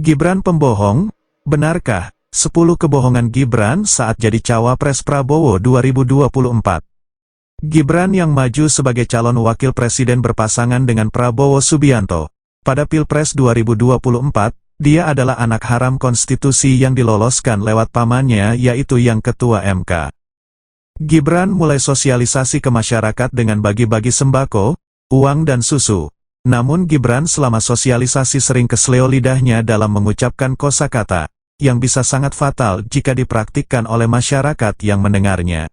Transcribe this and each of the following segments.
Gibran pembohong? Benarkah 10 kebohongan Gibran saat jadi cawapres Prabowo 2024? Gibran yang maju sebagai calon wakil presiden berpasangan dengan Prabowo Subianto. Pada Pilpres 2024, dia adalah anak haram konstitusi yang diloloskan lewat pamannya yaitu yang ketua MK. Gibran mulai sosialisasi ke masyarakat dengan bagi-bagi sembako, uang dan susu. Namun Gibran selama sosialisasi sering kesleo lidahnya dalam mengucapkan kosakata, yang bisa sangat fatal jika dipraktikkan oleh masyarakat yang mendengarnya.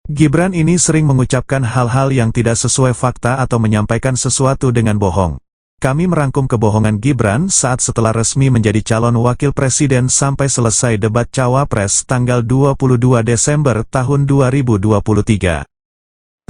Gibran ini sering mengucapkan hal-hal yang tidak sesuai fakta atau menyampaikan sesuatu dengan bohong. Kami merangkum kebohongan Gibran saat setelah resmi menjadi calon wakil presiden sampai selesai debat cawapres tanggal 22 Desember tahun 2023.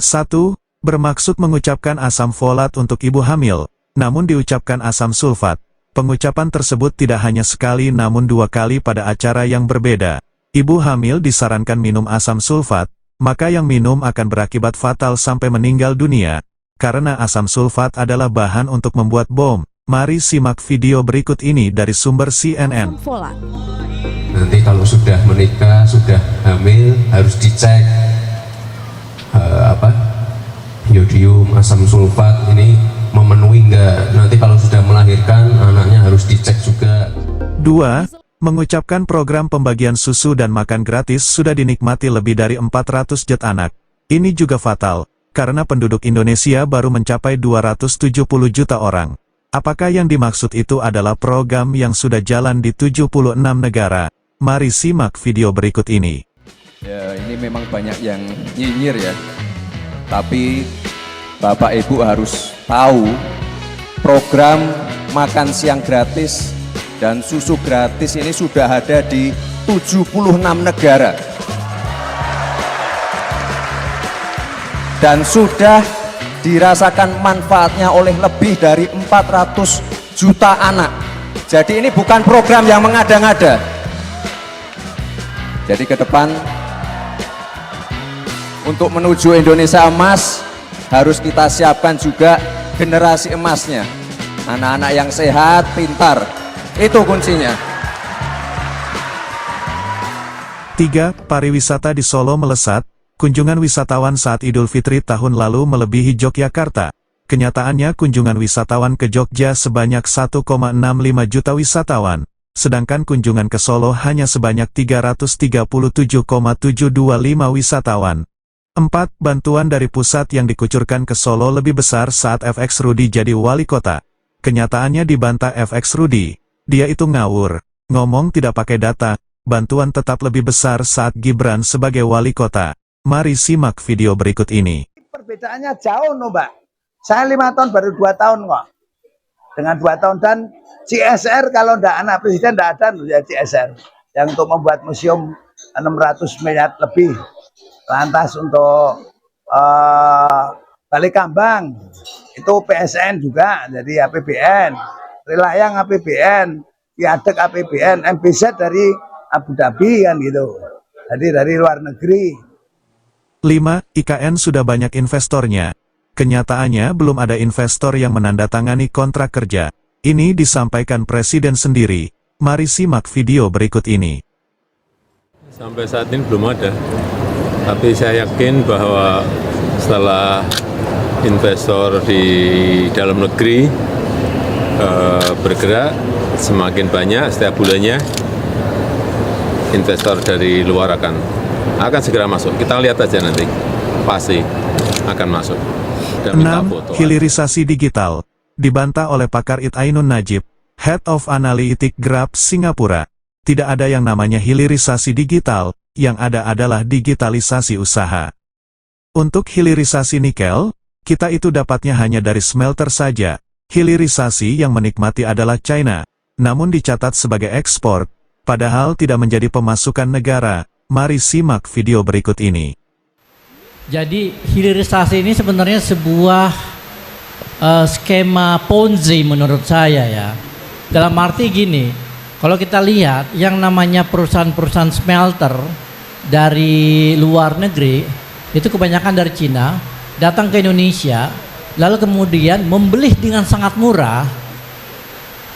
1. Bermaksud mengucapkan asam folat untuk ibu hamil, namun diucapkan asam sulfat. Pengucapan tersebut tidak hanya sekali namun 2 kali pada acara yang berbeda. Ibu hamil disarankan minum asam sulfat, maka yang minum akan berakibat fatal sampai meninggal dunia, karena asam sulfat adalah bahan untuk membuat bom. Mari simak video berikut ini dari sumber CNN. Nanti kalau sudah menikah, sudah hamil, harus dicek yodium, asam sulfat ini memenuhi enggak. Nanti kalau sudah melahirkan, anaknya harus dicek juga. 2. Mengucapkan program pembagian susu dan makan gratis sudah dinikmati lebih dari 400 juta anak. Ini juga fatal, karena penduduk Indonesia baru mencapai 270 juta orang. Apakah yang dimaksud itu adalah program yang sudah jalan di 76 negara? Mari simak video berikut ini. Ya, ini memang banyak yang nyinyir ya. Tapi Bapak Ibu harus tahu program makan siang gratis dan susu gratis ini sudah ada di 76 negara. Dan sudah dirasakan manfaatnya oleh lebih dari 400 juta anak. Jadi ini bukan program yang mengada-ngada. Jadi ke depan untuk menuju Indonesia emas harus kita siapkan juga generasi emasnya. Anak-anak yang sehat, pintar. Itu kuncinya. 3. Pariwisata di Solo melesat. Kunjungan wisatawan saat Idul Fitri tahun lalu melebihi Yogyakarta. Kenyataannya kunjungan wisatawan ke Jogja sebanyak 1,65 juta wisatawan, sedangkan kunjungan ke Solo hanya sebanyak 337,725 wisatawan. 4. Bantuan dari pusat yang dikucurkan ke Solo lebih besar saat FX Rudi jadi wali kota. Kenyataannya dibantah FX Rudi. Dia itu ngawur, ngomong tidak pakai data, bantuan tetap lebih besar saat Gibran sebagai wali kota. Mari simak video berikut ini. Perbedaannya jauh no Mbak. Saya 5 tahun baru 2 tahun kok. Dengan 2 tahun dan CSR kalau ndak anak presiden ndak ada ya CSR. Yang untuk membuat museum 600 miliar lebih. Lantas untuk Balikambang itu PSN juga, jadi APBN. Rilayang APBN, Viaduk APBN, MBZ dari Abu Dhabi kan gitu. Jadi dari luar negeri. 5. IKN sudah banyak investornya. Kenyataannya belum ada investor yang menandatangani kontrak kerja. Ini disampaikan Presiden sendiri. Mari simak video berikut ini. Sampai saat ini belum ada. Tapi saya yakin bahwa setelah investor di dalam negeri bergerak semakin banyak setiap bulannya, investor dari luar akan segera masuk. Kita lihat aja nanti, pasti akan masuk. 6. Hilirisasi digital. Dibantah oleh pakar It Ainun Najib, Head of Analytics Grab Singapura. Tidak ada yang namanya hilirisasi digital, yang ada adalah digitalisasi usaha. Untuk hilirisasi nikel, kita itu dapatnya hanya dari smelter saja. Hilirisasi yang menikmati adalah China, namun dicatat sebagai ekspor, padahal tidak menjadi pemasukan negara. Mari simak video berikut ini. Jadi hilirisasi ini sebenarnya sebuah skema Ponzi menurut saya ya. Dalam arti gini, kalau kita lihat yang namanya perusahaan-perusahaan smelter dari luar negeri, itu kebanyakan dari Cina, datang ke Indonesia, lalu kemudian membeli dengan sangat murah,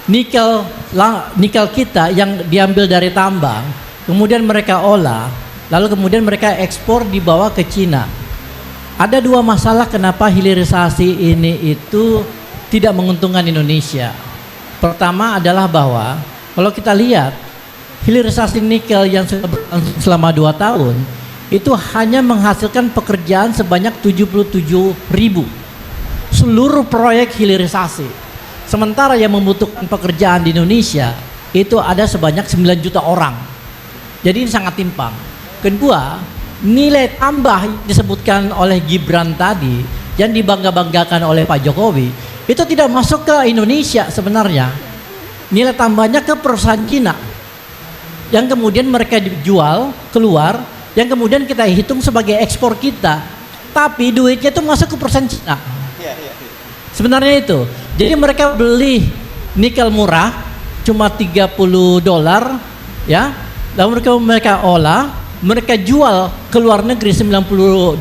nikel kita yang diambil dari tambang, kemudian mereka olah, lalu kemudian mereka ekspor dibawa ke Cina. Ada dua masalah kenapa hilirisasi ini itu tidak menguntungkan Indonesia. Pertama adalah bahwa kalau kita lihat hilirisasi nikel yang sudah berlangsung selama 2 tahun itu hanya menghasilkan pekerjaan sebanyak 77.000 seluruh proyek hilirisasi. Sementara yang membutuhkan pekerjaan di Indonesia itu ada sebanyak 9 juta orang. Jadi ini sangat timpang. Kedua, nilai tambah yang disebutkan oleh Gibran tadi yang dibangga-banggakan oleh Pak Jokowi itu tidak masuk ke Indonesia sebenarnya. Nilai tambahnya ke perusahaan Cina yang kemudian mereka dijual keluar, yang kemudian kita hitung sebagai ekspor kita, tapi duitnya itu masuk ke perusahaan Cina. Sebenarnya itu. Jadi mereka beli nikel murah cuma $30 ya. Lalu mereka olah, mereka jual ke luar negeri $90.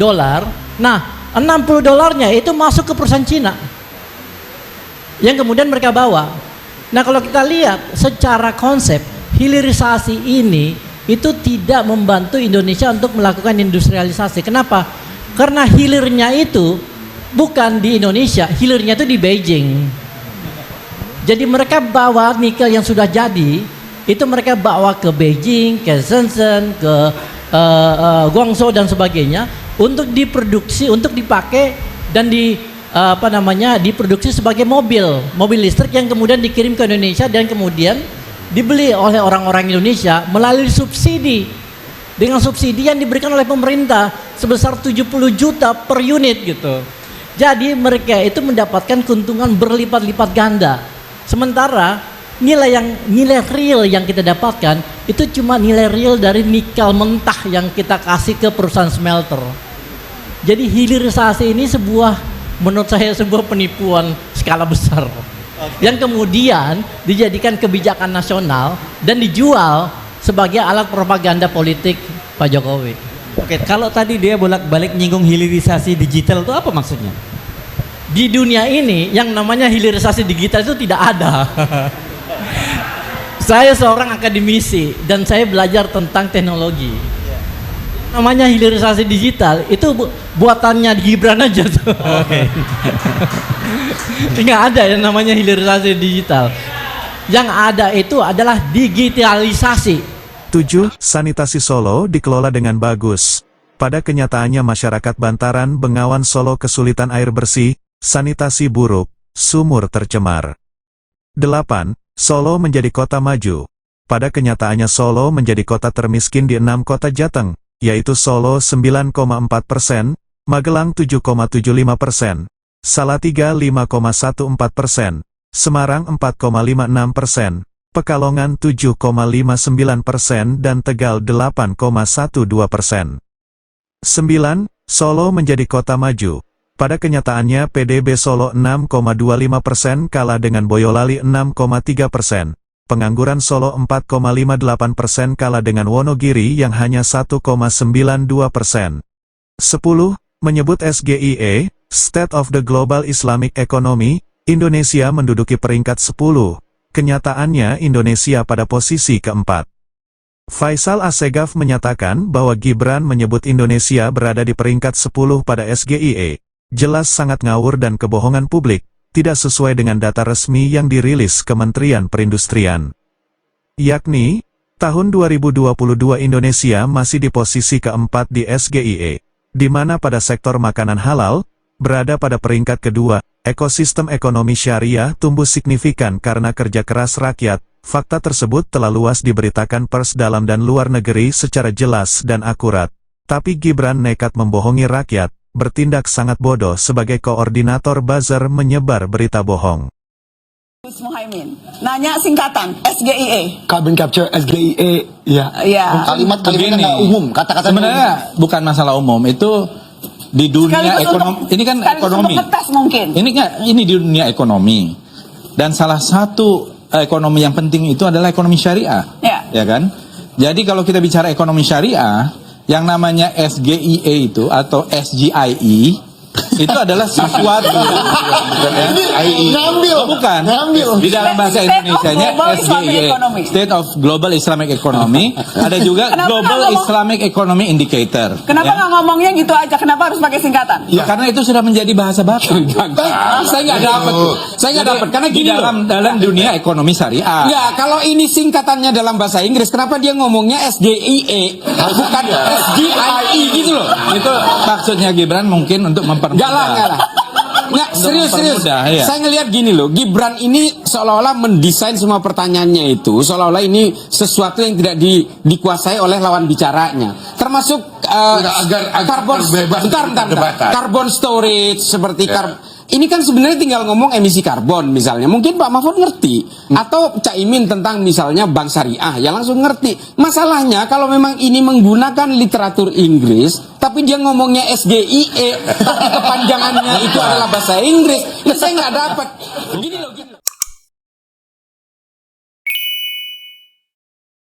Nah, $60-nya itu masuk ke perusahaan Cina. Yang kemudian mereka bawa. Nah, kalau kita lihat secara konsep hilirisasi ini itu tidak membantu Indonesia untuk melakukan industrialisasi. Kenapa? Karena hilirnya itu bukan di Indonesia, hilirnya itu di Beijing. Jadi mereka bawa nikel yang sudah jadi, itu mereka bawa ke Beijing, ke Shenzhen, ke Guangzhou dan sebagainya untuk diproduksi, untuk dipakai dan diproduksi sebagai mobil listrik yang kemudian dikirim ke Indonesia dan kemudian dibeli oleh orang-orang Indonesia melalui subsidi, dengan subsidi yang diberikan oleh pemerintah sebesar 70 juta per unit gitu. Jadi mereka itu mendapatkan keuntungan berlipat-lipat ganda. Sementara nilai real yang kita dapatkan itu cuma nilai real dari nikel mentah yang kita kasih ke perusahaan smelter. Jadi hilirisasi ini menurut saya sebuah penipuan skala besar. Yang kemudian dijadikan kebijakan nasional dan dijual sebagai alat propaganda politik Pak Jokowi. Oke, kalau tadi dia bolak-balik nyinggung hilirisasi digital itu apa maksudnya? Di dunia ini yang namanya hilirisasi digital itu tidak ada. Saya seorang akademisi dan saya belajar tentang teknologi. Namanya hilirisasi digital itu buatannya Gibran aja tuh. Oke. Nggak ada yang namanya hilirisasi digital. Yang ada itu adalah digitalisasi. 7. Sanitasi Solo dikelola dengan bagus. Pada kenyataannya masyarakat bantaran Bengawan Solo kesulitan air bersih, sanitasi buruk, sumur tercemar. 8. Solo menjadi kota maju. Pada kenyataannya Solo menjadi kota termiskin di 6 kota Jateng, yaitu Solo 9,4%, Magelang 7,75%, Salatiga 5,14%, Semarang 4,56%, Pekalongan 7,59% dan Tegal 8,12%. 9. Solo menjadi kota maju. Pada kenyataannya PDB Solo 6,25% kalah dengan Boyolali 6,3%. Pengangguran Solo 4,58% kalah dengan Wonogiri yang hanya 1,92%. 10. Menyebut SGIE, State of the Global Islamic Economy, Indonesia menduduki peringkat 10. Kenyataannya Indonesia pada posisi keempat. Faisal Assegaf menyatakan bahwa Gibran menyebut Indonesia berada di peringkat 10 pada SGIE. Jelas sangat ngawur dan kebohongan publik, tidak sesuai dengan data resmi yang dirilis Kementerian Perindustrian. Yakni, tahun 2022 Indonesia masih di posisi keempat di SGIE, di mana pada sektor makanan halal, berada pada peringkat kedua. Ekosistem ekonomi syariah tumbuh signifikan karena kerja keras rakyat. Fakta tersebut telah luas diberitakan pers dalam dan luar negeri secara jelas dan akurat. Tapi Gibran nekat membohongi rakyat, bertindak sangat bodoh sebagai koordinator buzzer menyebar berita bohong. Gus Muhaimin nanya singkatan SGIE. Carbon capture SGIE, ya. Iya. Kalimat-kalimatnya nggak umum, kata-kata Sebenarnya bukan masalah umum, itu di dunia ekonomi. Ini kan ekonomi. Mungkin. Ini di dunia ekonomi. Dan salah satu ekonomi yang penting itu adalah ekonomi syariah. Ya kan? Jadi kalau kita bicara ekonomi syariah, yang namanya SGIE itu atau SGIE itu adalah sesuatu. Ngambil. Oh, bukan. Ngambil. Di dalam bahasa Indonesianya Global Islamic SGE, Economy. State of Global Islamic Economy. Ada juga Kenapa Global nggak ngomong- Islamic Economy Indicator. Kenapa Ya. nggak ngomongnya gitu aja? Kenapa harus pakai singkatan? Ya, karena itu sudah menjadi bahasa baku. Saya nggak dapat tuh. Saya nggak dapat karena Di gini loh. dalam dunia ekonomi syariah. Ya, kalau ini singkatannya dalam bahasa Inggris, kenapa dia ngomongnya SGIE, bukan SGIE gitu loh? Itu maksudnya Gibran mungkin untuk mempermudah. Enggak lah. Nggak, Untuk serius. mempermudah, iya. Saya ngelihat gini loh, Gibran ini seolah-olah mendesain semua pertanyaannya itu, seolah-olah ini sesuatu yang tidak dikuasai oleh lawan bicaranya. Termasuk agar carbon, terbebas bentar, perdebatan. carbon storage seperti ini kan sebenarnya tinggal ngomong emisi karbon misalnya. Mungkin Pak Mahfud ngerti. Atau Cak Imin tentang misalnya bank syariah. Ya langsung ngerti. Masalahnya kalau memang ini menggunakan literatur Inggris. Tapi dia ngomongnya SGIE. Tapi kepanjangannya itu adalah bahasa Inggris. Ya saya nggak dapat. Gini loh.